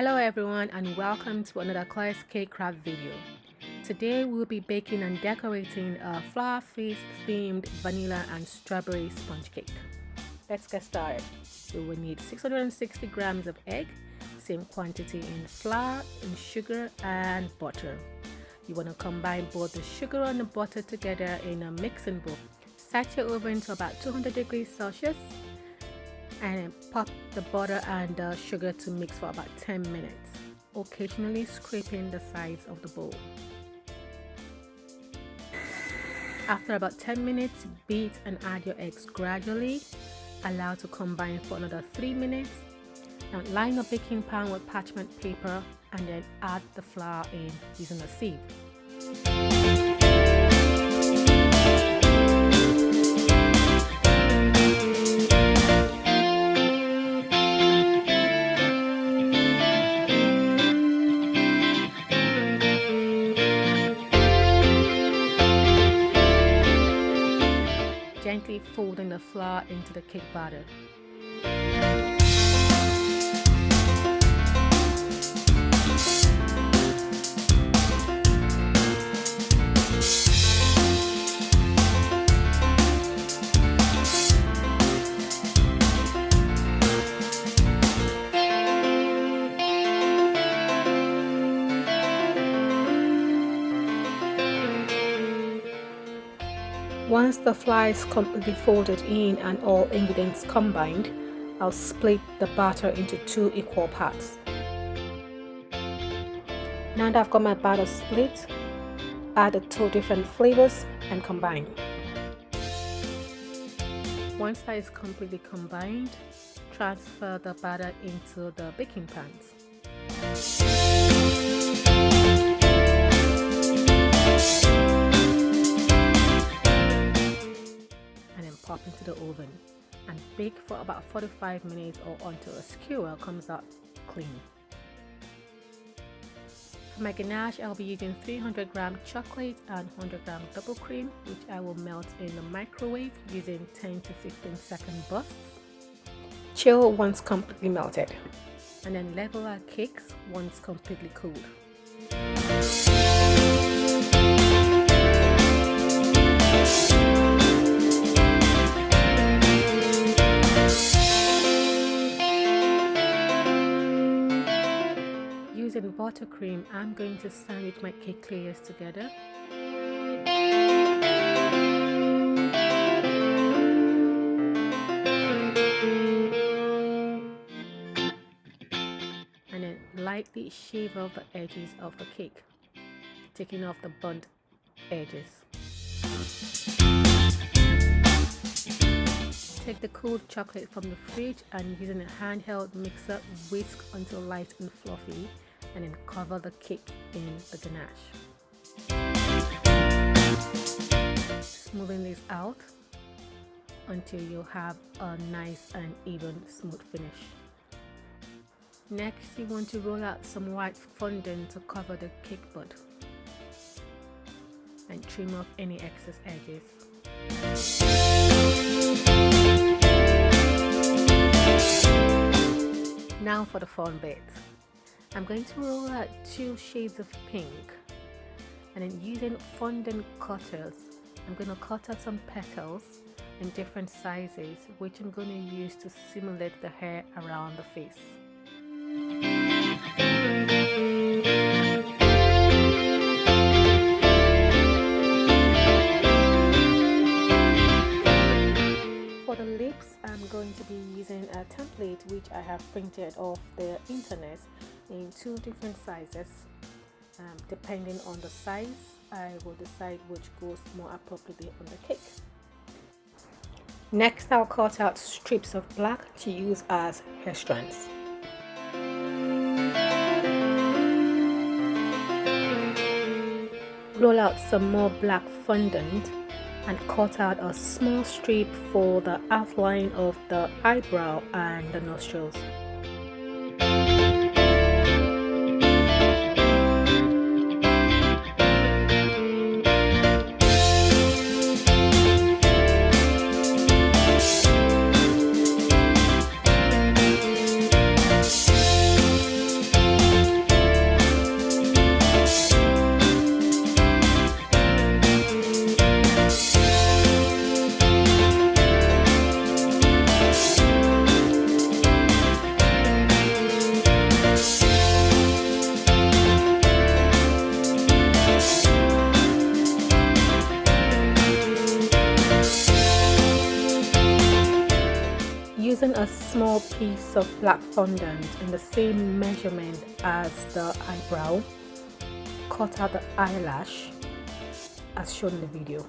Hello everyone and welcome to another Claire's Cake Craft video. Today we'll be baking and decorating a flower feast themed vanilla and strawberry sponge cake. Let's get started. We will need 660 grams of egg, same quantity in flour, in sugar and butter. You want to combine both the sugar and the butter together in a mixing bowl. Set your oven to about 200 degrees Celsius and pop the butter and the sugar to mix for about 10 minutes, occasionally scraping the sides of the bowl. After about 10 minutes, beat and add your eggs gradually. Allow to combine for another 3 minutes. Now line a baking pan with parchment paper and then add the flour in using a sieve. Gently folding the flour into the cake batter. Once the flour is completely folded in and all ingredients combined, I'll split the batter into 2 equal parts. Now that I've got my batter split, add the 2 different flavors and combine. Once that is completely combined, transfer the batter into the baking pans. Pop into the oven and bake for about 45 minutes or until a skewer comes out clean. For my ganache, I'll be using 300 gram chocolate and 100 gram double cream, which I will melt in the microwave using 10 to 15 second bursts. Chill once completely melted, and then level our cakes once completely cooled. Using buttercream, I'm going to sandwich my cake layers together. And then lightly shave off the edges of the cake, taking off the burnt edges. Take the cooled chocolate from the fridge and using a handheld mixer, whisk until light and fluffy, and then cover the cake in the ganache. Smoothing this out until you have a nice and even smooth finish. Next, you want to roll out some white fondant to cover the cake bud and trim off any excess edges. Now for the fun bit. I'm going to roll out 2 shades of pink, and then using fondant cutters, I'm going to cut out some petals in different sizes, which I'm going to use to simulate the hair around the face. For the lips, I'm going to be using a template which I have printed off the internet in 2 different sizes. Depending on the size, I will decide which goes more appropriately on the cake. Next, I'll cut out strips of black to use as hair strands. Roll out some more black fondant and cut out a small strip for the outline of the eyebrow and the nostrils. small piece of black fondant in the same measurement as the eyebrow. Cut out the eyelash as shown in the video.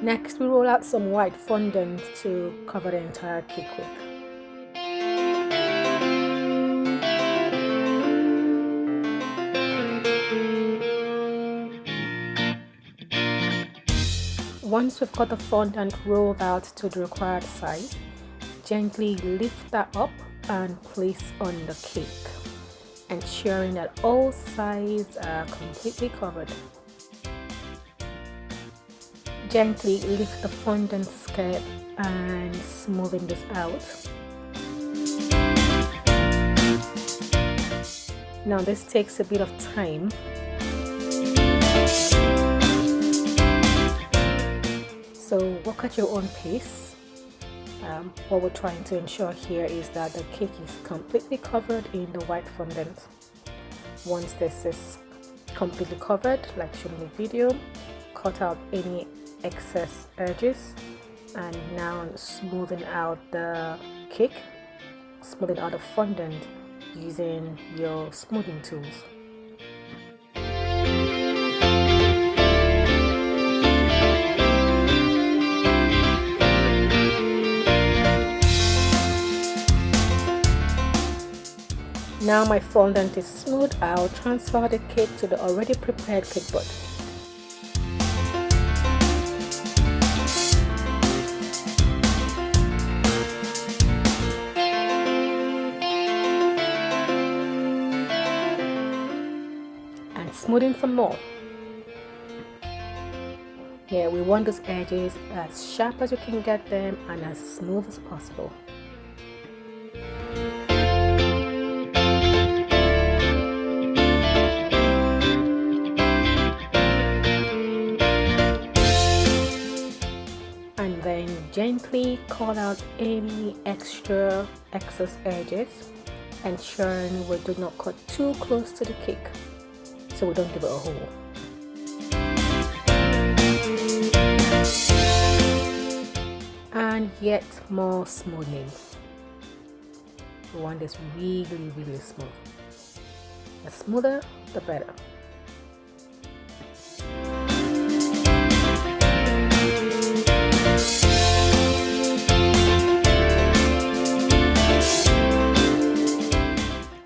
Next, we roll out some white fondant to cover the entire cake with. Once we've got the fondant rolled out to the required size, gently lift that up and place on the cake, ensuring that all sides are completely covered. Gently lift the fondant skirt and smoothing this out. Now this takes a bit of time. So work at your own pace. What we're trying to ensure here is that the cake is completely covered in the white fondant. Once this is completely covered, like shown in the video, cut out any excess edges, and now smoothing out the cake, smoothing out the fondant using your smoothing tools. Now my fondant is smooth, I'll transfer the cake to the already prepared cake board. And smoothing some more. Here we want those edges as sharp as you can get them and as smooth as possible. And then gently cut out any excess edges, ensuring we do not cut too close to the cake so we don't give it a hole. And yet more smoothing. We want this really smooth. The smoother the better.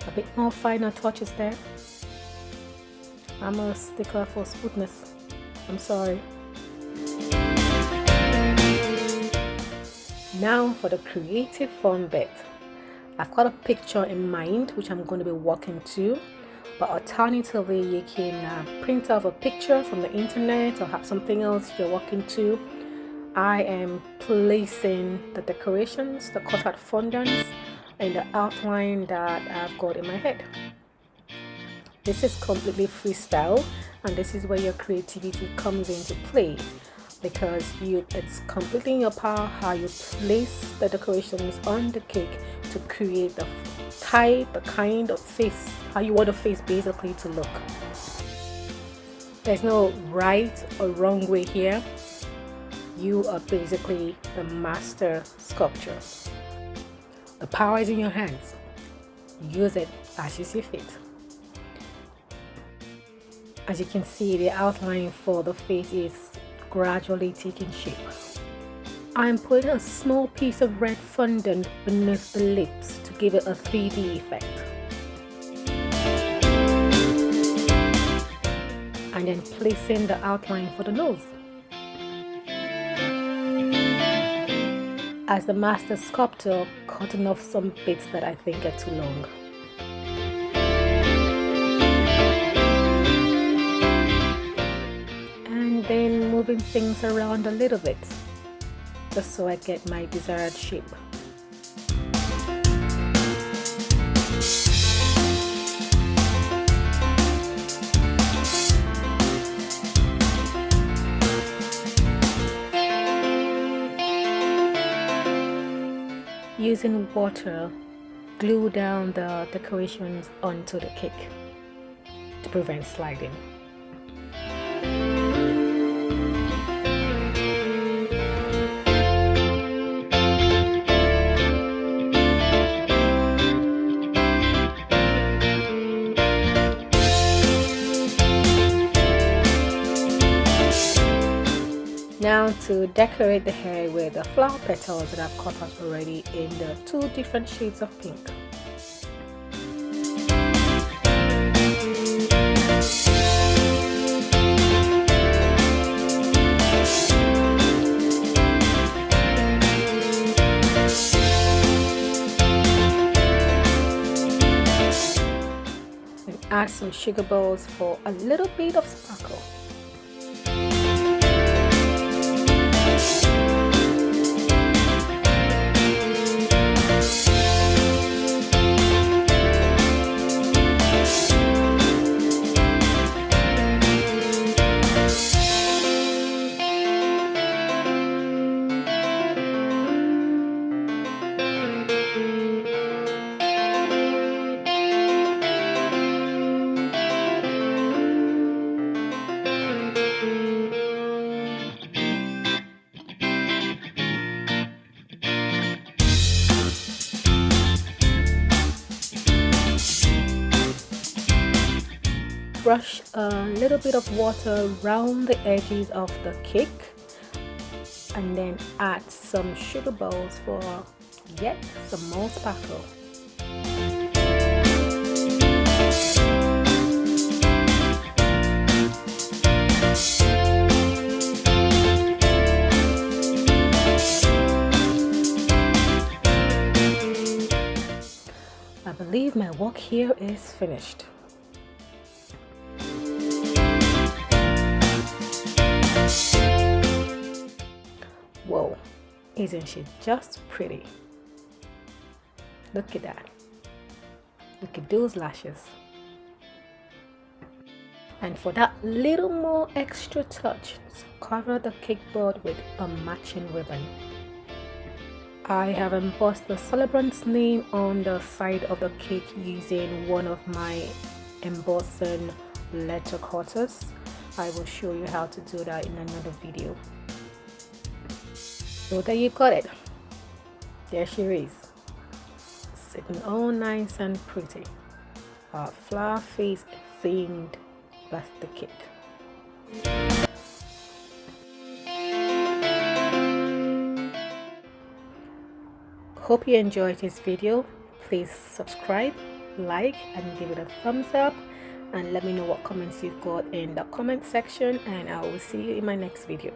A bit more finer touches there. I'm a stickler for smoothness. I'm sorry. Now for the creative fun bit. I've got a picture in mind which I'm going to be working to, but alternatively you can print off a picture from the internet or have something else you're working to. I am placing the decorations, the cut out fondants, in the outline that I've got in my head. This is completely freestyle, and this is where your creativity comes into play, because it's completely in your power how you place the decorations on the cake to create the kind of face, how you want the face basically to look. There's no right or wrong way here. You are basically the master sculptor. The power is in your hands. Use it as you see fit. As you can see, the outline for the face is gradually taking shape. I'm putting a small piece of red fondant beneath the lips to give it a 3D effect. And then placing the outline for the nose. As the master sculptor, cutting off some bits that I think are too long. And then moving things around a little bit, just so I get my desired shape. Using water, glue down the decorations onto the cake to prevent sliding. to decorate the hair with the flower petals that I've cut out already in the 2 different shades of pink. And add some sugar balls for a little bit of sparkle. Brush a little bit of water around the edges of the cake and then add some sugar balls for yet some more sparkle. I believe my work here is finished. Whoa, isn't she just pretty? Look at that. Look at those lashes. And for that little more extra touch, cover the cake board with a matching ribbon. I have embossed the celebrant's name on the side of the cake using one of my embossing letter cutters. I will show you how to do that in another video. So there you got it. There she is, sitting all nice and pretty. Our flower face themed birthday cake. Hope you enjoyed this video. Please subscribe, like, and give it a thumbs up, and let me know what comments you've got in the comment section, and I will see you in my next video.